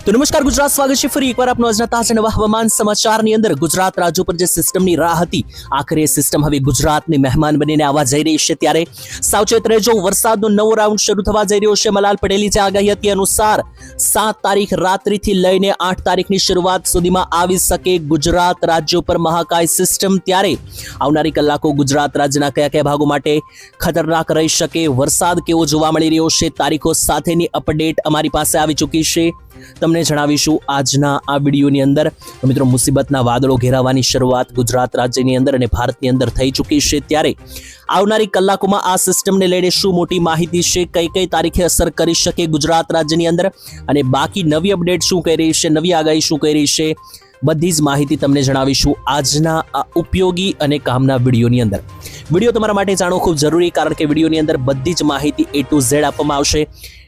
તો નમસ્કાર ગુજરાત, સ્વાગત છે ફરી એકવાર આપનો આજના તાજા નવા હવામાન સમાચારની અંદર। ગુજરાત રાજ્ય પર જે સિસ્ટમની રાહ હતી, આખરે સિસ્ટમ હવે ગુજરાતની મહેમાન બનીને આવવા જઈ રહી છે, ત્યારે સાવચેત રહેજો। વરસાદનો નવો રાઉન્ડ શરૂ થવા જઈ રહ્યો છે। મલાલ પટેલની જે આગાહી હતી અનુસાર 7 તારીખ રાત્રિથી લઈને 8 તારીખની શરૂઆત સુધીમાં આવી શકે ગુજરાત રાજ્ય પર મહાકાય સિસ્ટમ। ત્યારે આવનારી કલાકો ગુજરાત રાજ્યના કયા કયા ભાગો માટે ખતરનાક રહી શકે, વરસાદ કેવો જોવા મળી રહ્યો છે, તારીખો સાથેની અપડેટ અમારી પાસે આવી ચૂકી છે, તમને જણાવીશું આજના આ વિડીયોની અંદર। તો મિત્રો, મુસીબતના વાદળો ઘેરાવાની શરૂઆત ગુજરાત રાજ્યની અંદર અને ભારતની અંદર થઈ ચૂકી છે, ત્યારે આવનારી કલાકોમાં આ સિસ્ટમને લઈને શું મોટી માહિતી છે, કઈ કઈ તારીખે અસર કરી શકે ગુજરાત રાજ્યની અંદર, અને બાકી નવી અપડેટ શું કહી રહી છે, નવી આગાહી શું કહી રહી છે, બધી જ માહિતી તમને જણાવીશું આજના આ ઉપયોગી અને કામના વિડીયોની અંદર। વિડીયો તમારા માટે જાણવો ખૂબ જરૂરી, કારણ કે વિડીયોની અંદર બધી જ માહિતી A to Z આપવામાં આવશે।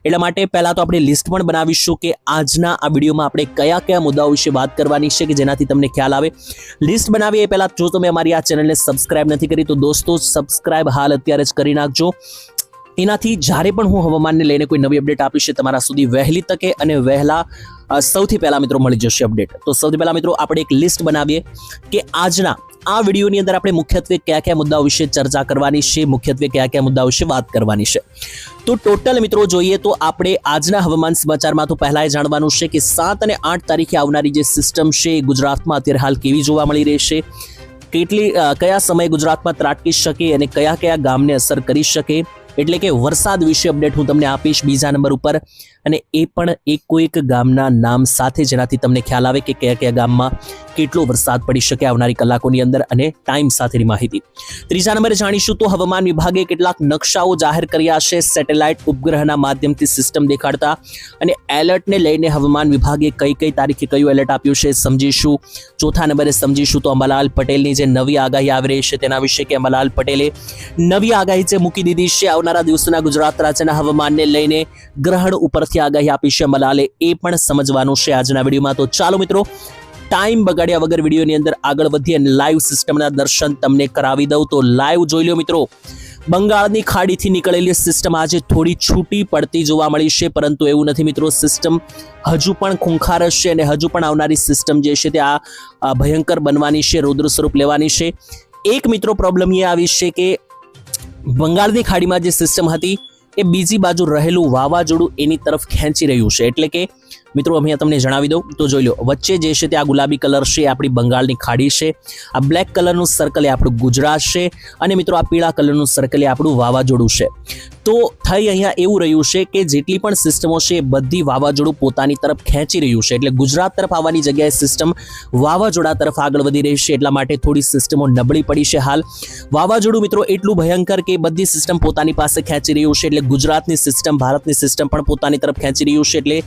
એટલા માટે પહેલા તો આપણે લિસ્ટ પણ બનાવીશું કે આજના આ વિડીયોમાં આપણે કયા કયા મુદ્દાઓ વિશે વાત કરવાની છે કે જેનાથી તમને ખ્યાલ આવે। લિસ્ટ બનાવીએ એ પહેલા જો તમે અમારી આ ચેનલને સબસ્ક્રાઇબ નથી કરી તો દોસ્તો સબસ્ક્રાઇબ હાલ અત્યારે જ કરી નાખજો। એનાથી જ્યારે પણ હું હવામાનને લઈને કોઈ નવી અપડેટ આપીશ તમારા સુધી વહેલી તકે અને વહેલા સૌથી પહેલા મિત્રો મળી જશે અપડેટ। તો સૌથી પહેલા મિત્રો આપણે એક લિસ્ટ બનાવીએ કે આજના આ વિડીયોની અંદર આપણે મુખ્યત્વે કયા કયા મુદ્દાઓ વિશે ચર્ચા કરવાની છે, મુખ્યત્વે કયા કયા મુદ્દાઓ વિશે વાત કરવાની છે। તો ટોટલ મિત્રો જોઈએ તો આપણે આજના હવામાન સમાચારમાં તો પહેલા એ જાણવાનું છે કે 7 અને 8 તારીખે આવનારી જે સિસ્ટમ છે ગુજરાતમાં અત્યારે હાલ કેવી જોવા મળી રહેશે, કયા સમયે ગુજરાતમાં ત્રાટકી શકે અને કયા કયા ગામને અસર કરી શકે, એટલે કે વરસાદ વિશે અપડેટ હું તમને આપીશ બીજા નંબર ઉપર, અને એ પણ એક ગામના નામ સાથે, જેનાથી તમને ખ્યાલ આવે કે કયા કયા ગામમાં કેટલો વરસાદ પડી શકે આવનારી કલાકોની અંદર અને ટાઈમ સાથેની માહિતી। ત્રીજા નંબરે જાણીશું તો હવામાન વિભાગે કેટલાક નકશાઓ જાહેર કર્યા છે સેટેલાઇટ ઉપગ્રહના માધ્યમથી સિસ્ટમ દેખાડતા, અને એલર્ટને લઈને હવામાન વિભાગે કઈ કઈ તારીખે કયું એલર્ટ આપ્યું છે સમજીશું। ચોથા નંબરે સમજીશું તો અંબાલાલ પટેલની જે નવી આગાહી આવી રહી છે તેના વિશે, કે અંબાલાલ પટેલે નવી આગાહી જે મૂકી દીધી છે આવનારા દિવસોના ગુજરાત રાજ્યના હવામાનને લઈને, ગ્રહણ ઉપરથી આગાહી આપી છે અંબાલાલે, એ પણ સમજવાનું છે આજના વિડીયોમાં। તો ચાલો મિત્રો, ટાઈમ બગાડ્યા વગર વિડીયોની અંદર આગળ વધીએ અને લાઈવ સિસ્ટમના દર્શન તમને કરાવી દઉં। તો લાઈવ જોઈ લો મિત્રો, બંગાળની ખાડીથી નીકળેલી સિસ્ટમ આજે થોડી છૂટી પડતી જોવા મળી છે, પરંતુ એવું નથી મિત્રો, સિસ્ટમ હજુ પણ ખૂંખાર હશે અને હજુ પણ આવનારી સિસ્ટમ જે છે તે આ ભયંકર બનવાની છે, રૌદ્ર સ્વરૂપ લેવાની છે। એક મિત્રો પ્રોબ્લેમ એ આવી છે કે બંગાળની ખાડીમાં જે સિસ્ટમ હતી એ બીજી બાજુ રહેલું વાવાઝોડું એની તરફ ખેંચી રહ્યું છે, એટલે કે મિત્રો અહીંયા તમને જણાવી દઉં તો જોઈ લો, વચ્ચે જે છે તે આ ગુલાબી કલર છે એ આપણી બંગાળની ખાડી છે, આ બ્લેક કલરનું સર્કલ એ આપણું ગુજરાત છે, અને મિત્રો આ પીળા કલરનું સર્કલ એ આપણું વાવાઝોડું છે। તો થઈ અહીંયા એવું રહ્યું છે કે જેટલી પણ સિસ્ટમો છે એ બધી વાવાઝોડું પોતાની તરફ ખેંચી રહ્યું છે, એટલે ગુજરાત તરફ આવવાની જગ્યાએ સિસ્ટમ વાવાઝોડા તરફ આગળ વધી રહી છે, એટલા માટે થોડી સિસ્ટમો નબળી પડી છે હાલ। વાવાઝોડું મિત્રો એટલું ભયંકર કે બધી સિસ્ટમ પોતાની પાસે ખેંચી રહ્યું છે, એટલે ગુજરાતની સિસ્ટમ, ભારતની સિસ્ટમ પણ પોતાની તરફ ખેંચી રહ્યું છે, એટલે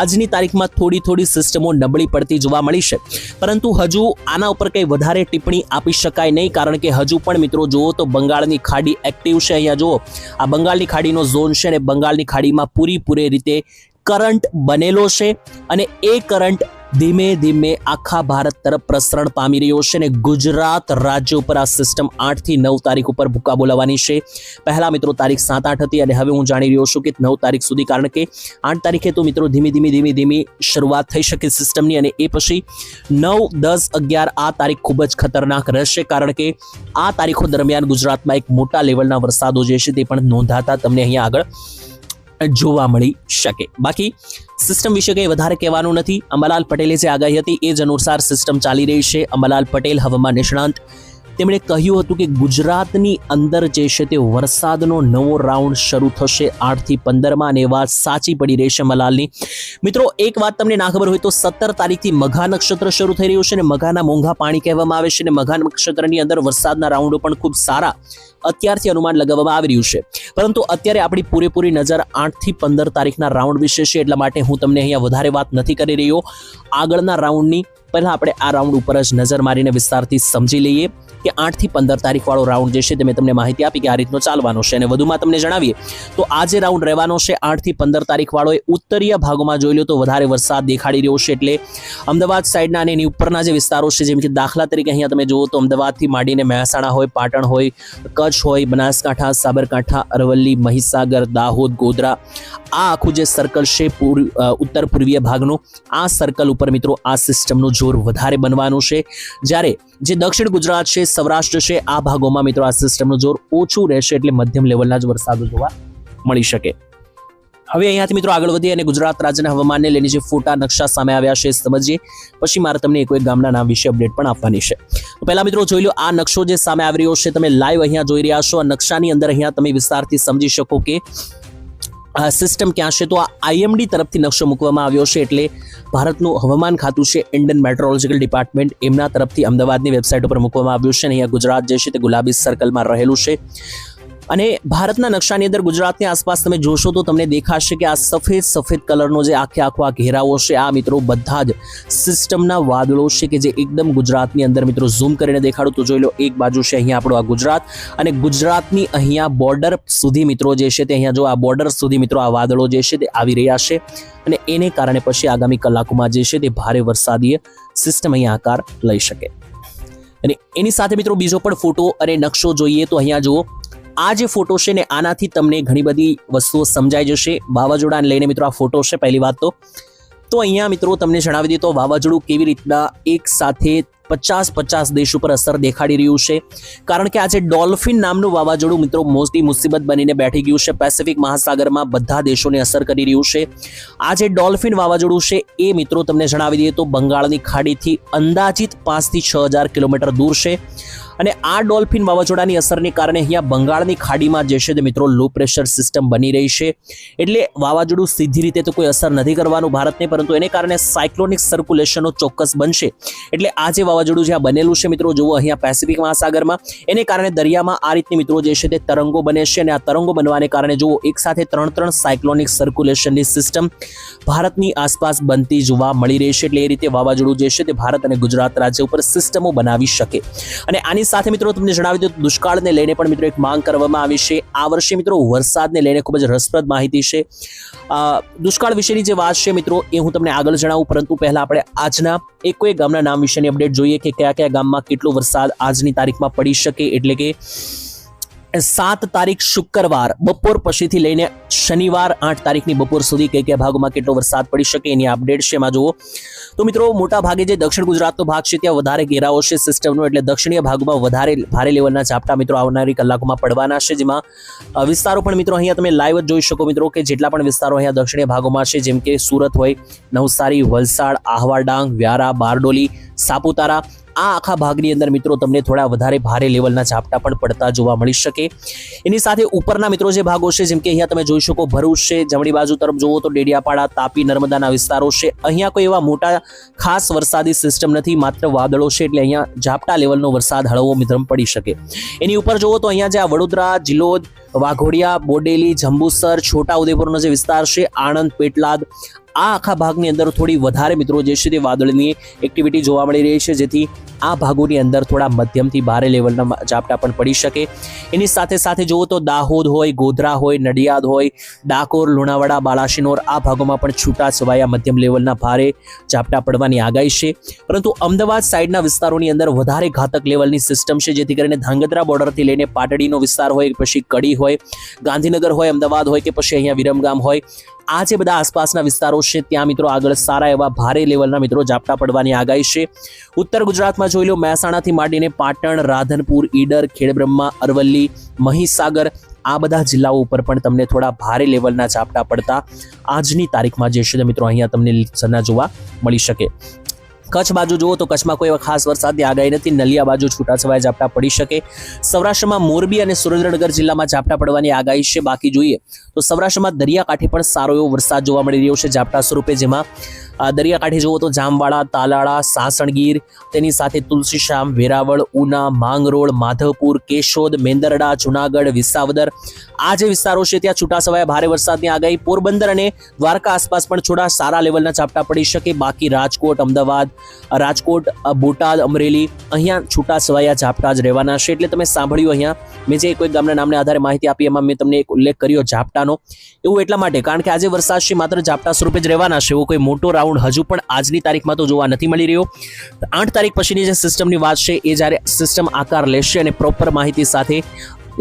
આજની તારીખમાં થોડી સિસ્ટમો નબળી પડતી જોવા મળી છે, પરંતુ હજુ આના ઉપર કંઈ વધારે ટિપ્પણી આપી શકાય નહીં, કારણ કે હજુ પણ મિત્રો જુઓ તો બંગાળની ખાડી એક્ટિવ છે। અહીંયા જુઓ આ બંગાળની ખાડીનો ઝોન છે અને બંગાળની ખાડીમાં પૂરી રીતે કરંટ બનેલો છે, અને એ કરંટ ધીમે ધીમે આખા ભારત તરફ પ્રસરણ પામી રહ્યો છે, અને ગુજરાત રાજ્ય ઉપર આ સિસ્ટમ 8 થી 9 તારીખ ઉપર ભૂકા બોલાવવાની છે। પહેલા મિત્રો તારીખ 7-8 હતી, અને હવે હું જાણી રહ્યો છું કે 9 તારીખ સુધી, કારણ કે 8 તારીખે તો મિત્રો ધીમી શરૂઆત થઈ શકે સિસ્ટમની, અને એ પછી 9, 10, 11 આ તારીખ ખૂબ જ ખતરનાક રહેશે, કારણ કે આ તારીખો દરમિયાન ગુજરાતમાં એક મોટા લેવલના વરસાદો જે છે તે પણ નોંધાતા તમને અહીંયા આગળ જોવા મળી શકે। બાકી સિસ્ટમ વિશે કંઈ વધારે કહેવાનું નથી। અંબાલાલ પટેલે જે આગાહી હતી એ જ અનુસાર સિસ્ટમ ચાલી રહી છે। અંબાલાલ પટેલ હવામાન નિષ્ણાંત, તેમણે કહ્યું હતું કે ગુજરાતની અંદર જે છે તે વરસાદનો નવો રાઉન્ડ શરૂ થશે 8 થી 15માં, અને એ વાત સાચી પડી રહેશે અંબાલાલની। મિત્રો એક વાત તમને ના ખબર હોય તો 17 તારીખથી મઘા નક્ષત્ર શરૂ થઈ રહ્યું છે, અને મઘાના મોંઘા પાણી કહેવામાં આવે છે, અને મઘા નક્ષત્રની અંદર વરસાદના રાઉન્ડો પણ ખૂબ સારા અત્યારથી અનુમાન લગાવવામાં આવી રહ્યું છે, પરંતુ અત્યારે આપણી પૂરેપૂરી નજર 8 થી 15 તારીખના રાઉન્ડ વિશે છે, એટલા માટે હું તમને અહીંયા વધારે વાત નથી કરી રહ્યો આગળના રાઉન્ડની, પહેલા આપણે આ રાઉન્ડ ઉપર જ નજર મારીને વિસ્તારથી સમજી લઈએ કે 8 થી 15 તારીખ વાળો રાઉન્ડ જે છે તે મેં તમને માહિતી આપી કે આ રીતનો ચાલવાનો છે. અને વધુમાં તમને જણાવીએ તો આ જે રાઉન્ડ રહેવાનો છે 8 થી 15 તારીખ વાળો એ ઉત્તરીય ભાગોમાં જોઈ લો તો વધારે વરસાદ દેખાડી રહ્યો છે. એટલે અમદાવાદ સાઈડના અને એની ઉપરના જે વિસ્તારો છે, જેમ કે દાખલા તરીકે અહીંયા તમે જુઓ તો અમદાવાદથી માંડીને મહેસાણા હોય, પાટણ હોય, કચ્છ હોય, બનાસકાંઠા, સાબરકાંઠા, અરવલ્લી, મહીસાગર, દાહોદ, ગોધરા, આ આખું જે સર્કલ છે ઉત્તર પૂર્વીય ભાગનું, આ સર્કલ ઉપર મિત્રો આ સિસ્ટમનું જોર વધારે બનવાનું છે. જ્યારે જે દક્ષિણ ગુજરાત છે, સૌરાષ્ટ્ર છે, આ ભાગોમાં મિત્રો આ સિસ્ટમનું જોર ઓછું રહેશે. એટલે મધ્યમ લેવલના જ વરસાદો જોવા મળી શકે. હવે અહીંયાથી મિત્રો આગળ વધીએ અને ગુજરાત રાજ્યના હવામાનને લઈને જે ફોટા નકશા સામે આવ્યા છે સમજીએ, પછી મારે તમને એક ગામના નામ વિશે અપડેટ પણ આપવાની છે. તો પહેલા મિત્રો જોઈ લો આ નકશો જે સામે આવી રહ્યો છે, તમે લાઈવ અહીંયા જોઈ રહ્યા છો. આ નકશાની અંદર અહીંયા તમે વિસ્તારથી સમજી શકો કે આ સિસ્ટમ ક્યાં છે. તો આ આઈએમડી તરફથી નકશો મૂકવામાં આવ્યો છે. એટલે ભારતનું હવામાન ખાતું છે, ઇન્ડિયન મેટ્રોલોજીકલ ડિપાર્ટમેન્ટ, એમના તરફથી અમદાવાદની વેબસાઇટ ઉપર મૂકવામાં આવ્યું છે. અને અહીંયા ગુજરાત જે છે તે ગુલાબી સર્કલમાં રહેલું છે. અને ભારતના નકશાની અંદર ગુજરાતની આસપાસ તમે જોશો તો તમને દેખાશે કે આ સફેદ કલરનો જે આખો આ ઘેરાવો છે, આ મિત્રો બધા જ સિસ્ટમના વાદળો છે કે જે એકદમ ગુજરાતની અંદર મિત્રો ઝૂમ કરીને દેખાડું તો જોઈ લો, એક બાજુ છે અહીંયા આપણું આ ગુજરાત અને ગુજરાતની અહીંયા બોર્ડર સુધી મિત્રો જે છે તે અહીંયા જો આ બોર્ડર સુધી મિત્રો આ વાદળો જે છે તે આવી રહ્યા છે. અને એને કારણે પછી આગામી કલાકોમાં જે છે તે ભારે વરસાદીય સિસ્ટમ અહીંયા આકાર લઈ શકે. અને એની સાથે મિત્રો બીજો પણ ફોટો અને નકશો જોઈએ તો અહીંયા જુઓ, આ જે ફોટો છે ને આનાથી તમને ઘણી બધી વસ્તુઓ સમજાઈ જશે. વાવાઝોડાને લઈને મિત્રો આ ફોટો છે. પહેલી વાત તો અહીંયા મિત્રો તમને જણાવી દઈએ તો વાવાઝોડું કેવી રીતના એક સાથે 50 દેશ ઉપર અસર દેખાડી રહ્યું છે. કારણ કે આજે ડોલ્ફિન નામનું વાવાઝોડું મિત્રો મોટી મુસીબત બનીને બેઠી ગયું છે. પેસિફિક મહાસાગરમાં બધા દેશોને અસર કરી રહ્યું છે. આ જે ડોલ્ફિન વાવાઝોડું છે એ મિત્રો તમને જણાવી દઈએ તો બંગાળની ખાડીથી અંદાજિત 5 થી 6000 કિલોમીટર દૂર છે. અને આ ડોલ્ફિન વાવાઝોડાની અસરને કારણે અહીંયા બંગાળની ખાડીમાં જે છે તે મિત્રો લો પ્રેશર સિસ્ટમ બની રહી છે. એટલે વાવાઝોડું સીધી રીતે તો કોઈ અસર નથી કરવાનું ભારતને, પરંતુ એને કારણે સાયક્લોનિક સર્ક્યુલેશનો ચોક્કસ બનશે. એટલે આ જે વાવાઝોડું જ્યાં બનેલું છે મિત્રો જુઓ અહીંયા પેસિફિક મહાસાગરમાં, એને કારણે દરિયામાં આ રીતની મિત્રો જે છે તે તરંગો બને છે. અને આ તરંગો બનવાને કારણે જુઓ એક સાથે 3 સાયક્લોનિક સર્ક્યુલેશનની સિસ્ટમ ભારતની આસપાસ બનતી જોવા મળી રહી છે. એટલે એ રીતે વાવાઝોડું જે છે તે ભારત અને ગુજરાત રાજ્ય ઉપર સિસ્ટમો બનાવી શકે. અને આની સાથે મિત્રો તમને જણાવી દઉં દુષ્કાળને લઈને પણ મિત્રો એક માંગ કરવામાં આવી છે. આ વર્ષે મિત્રો વરસાદને લઈને ખૂબ જ રસપ્રદ માહિતી છે. દુષ્કાળ વિશેની જે વાત છે મિત્રો એ હું તમને આગળ જણાવું, પરંતુ પહેલા આપણે આજના એક ગામના નામ વિશેની અપડેટ જોઈએ કે કયા ગામમાં કેટલો વરસાદ આજની તારીખમાં પડી શકે. એટલે કે 7 તારીખ શુક્રવાર બપોર પછીથી લઈને શનિવાર 8 તારીખની બપોર સુધી કયા ભાગોમાં કેટલો વરસાદ પડી શકે એની અપડેટ છે. એમાં જુઓ તો મિત્રો મોટા ભાગે જે દક્ષિણ ગુજરાતનો ભાગ છે ત્યાં વધારે ઘેરાવો છે સિસ્ટમનો. એટલે દક્ષિણીય ભાગમાં વધારે ભારે લેવલના ઝાપટા મિત્રો આવનારી કલાકોમાં પડવાના છે. જેમાં વિસ્તારો પણ મિત્રો અહીંયા તમે લાઈવ જ જોઈ શકો મિત્રો કે જેટલા પણ વિસ્તારો અહીંયા દક્ષિણીય ભાગોમાં છે, જેમ કે સુરત હોય, નવસારી, વલસાડ, આહવા, ડાંગ, વ્યારા, બારડોલી, સાપુતારા, આ આખા ભાગની અંદર મિત્રો તમને થોડા વધારે ભારે લેવલના ઝાપટા પણ પડતા જોવા મળી શકે. એની સાથે ઉપરના મિત્રો જે ભાગો છે, જેમ કે અહીંયા તમે જોઈ શકો ભરૂચ છે, જમણી બાજુ તરફ જુઓ તો ડેડિયાપાડા, તાપી, નર્મદાના વિસ્તારો છે. અહીંયા કોઈ એવા મોટા ખાસ વરસાદી સિસ્ટમ નથી, માત્ર વાદળો છે. એટલે અહીંયા ઝાપટા લેવલનો વરસાદ હળવો મધ્યમ પડી શકે. એની ઉપર જુઓ તો અહીંયા જે આ વડોદરા, જિલ્લોદ, વાઘોડિયા, બોડેલી, જંબુસર, છોટાઉદેપુરનો જે વિસ્તાર છે, આણંદ, પેટલાદ, આ આખા ભાગની અંદર થોડી વધારે મિત્રો જે છે તે વાદળની એક્ટિવિટી જોવા મળી રહી છે. જેથી આ ભાગોની અંદર થોડા મધ્યમથી ભારે લેવલના ઝાપટા પણ પડી શકે. એની સાથે જુઓ તો દાહોદ હોય, ગોધરા હોય, નડિયાદ હોય, ડાકોર, લુણાવાડા, બાલાસિનોર, આ ભાગોમાં પણ છૂટા છવાયા મધ્યમ લેવલના ભારે ઝાપટા પડવાની આગાહી છે. પરંતુ અમદાવાદ સાઈડના વિસ્તારોની અંદર વધારે ઘાતક લેવલની સિસ્ટમ છે. જેથી કરીને ધાંગધ્રા બોર્ડરથી લઈને પાટડીનો વિસ્તાર હોય, પછી કડી હોય, ગાંધીનગર હોય, અમદાવાદ હોય કે પછી અહીંયા વિરમગામ હોય, આ જે બધા આસપાસના વિસ્તારો છે ત્યાં મિત્રો આગળ સારા એવા ભારે લેવલના મિત્રો ઝાપટા પડવાની આગાહી છે. ઉત્તર ગુજરાતમાં જોઈ લો મહેસાણાથી માંડીને પાટણ, રાધનપુર, ઈડર, ખેડબ્રહ્મા, અરવલ્લી, મહીસાગર, આ બધા જિલ્લાઓ ઉપર પણ તમને થોડા ભારે લેવલના ઝાપટા પડતા આજની તારીખમાં જે છે મિત્રો અહીંયા તમને જોવા મળી શકે. કચ્છ બાજુ જુઓ તો કચ્છમાં કોઈ ખાસ વરસાદની આગાહી નથી. નલિયા બાજુ છૂટાછવાયા ઝાપટા પડી શકે. સૌરાષ્ટ્રમાં મોરબી અને સુરેન્દ્રનગર જિલ્લામાં ઝાપટા પડવાની આગાહી છે. બાકી જોઈએ તો સૌરાષ્ટ્રમાં દરિયાકાંઠે પણ સારો એવો વરસાદ જોવા મળી રહ્યો છે ઝાપટા સ્વરૂપે. જેમાં દરિયાકાંઠે જુઓ તો જામવાડા, તાલાળા, સાસણગીર, તેની સાથે તુલસીશ્યામ, વેરાવળ, ઉના, માંગરોળ, માધવપુર, કેશોદ, મેંદરડા, જુનાગઢ, વિસાવદર, આ જે વિસ્તારો છે ત્યાં છૂટાછવાયા ભારે વરસાદની આગાહી. પોરબંદર અને દ્વારકા આસપાસ પણ થોડા સારા લેવલના ઝાપટા પડી શકે. બાકી રાજકોટ, અમદાવાદ, રાજકોટ, બોટાદ, અમરેલી અહીંયા છૂટાછવાયા ઝાપટા જ રહેવાના છે. એટલે તમે સાંભળ્યું અહીંયા મેં જે કોઈ ગામના નામને આધારે માહિતી આપી એમાં મેં તમને એક ઉલ્લેખ કર્યો ઝાપટાનો. એવું એટલા માટે કારણ કે આજે વરસાદ છે માત્ર ઝાપટા સ્વરૂપે જ રહેવાના છે. એવો કોઈ મોટો રાઉન્ડ હજુ પણ આજની તારીખમાં તો જોવા નથી મળી રહ્યો. 8 તારીખ પછીની જે સિસ્ટમની વાત છે એ જ્યારે સિસ્ટમ આકાર લેશે અને પ્રોપર માહિતી સાથે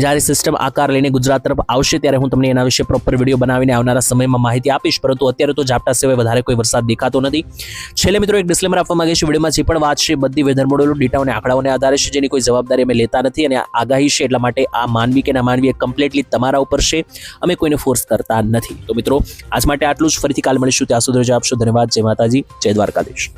જ્યારે સિસ્ટમ આકાર લઈને ગુજરાત તરફ આવશે ત્યારે હું તમને એના વિશે પ્રોપર વિડીયો બનાવીને આવનારા સમયમાં માહિતી આપીશ. પરંતુ અત્યારે તો ઝાપટા સિવાય વધારે કોઈ વરસાદ દેખાતો નથી. છેલ્લે મિત્રો એક ડિસ્ક્લેમર આપવા માંગે છે, વિડીયોમાં જે પણ વાત છે બધી વેધર મોડેલો, ડેટા અને આંકડાઓને આધારે છે, જેની કોઈ જવાબદારી અમે લેતા નથી અને આગાહી છે એટલા માટે આ માનવી કે ના માનવી એ કમ્પ્લીટલી તમારા ઉપર છે. અમે કોઈને ફોર્સ કરતા નથી. તો મિત્રો આજ માટે આટલું જ. ફરીથી કાલ મળીશું. ત્યાં સુધી રજા આપશો. ધન્યવાદ. જય માતાજી, જય દ્વારકાધીશ.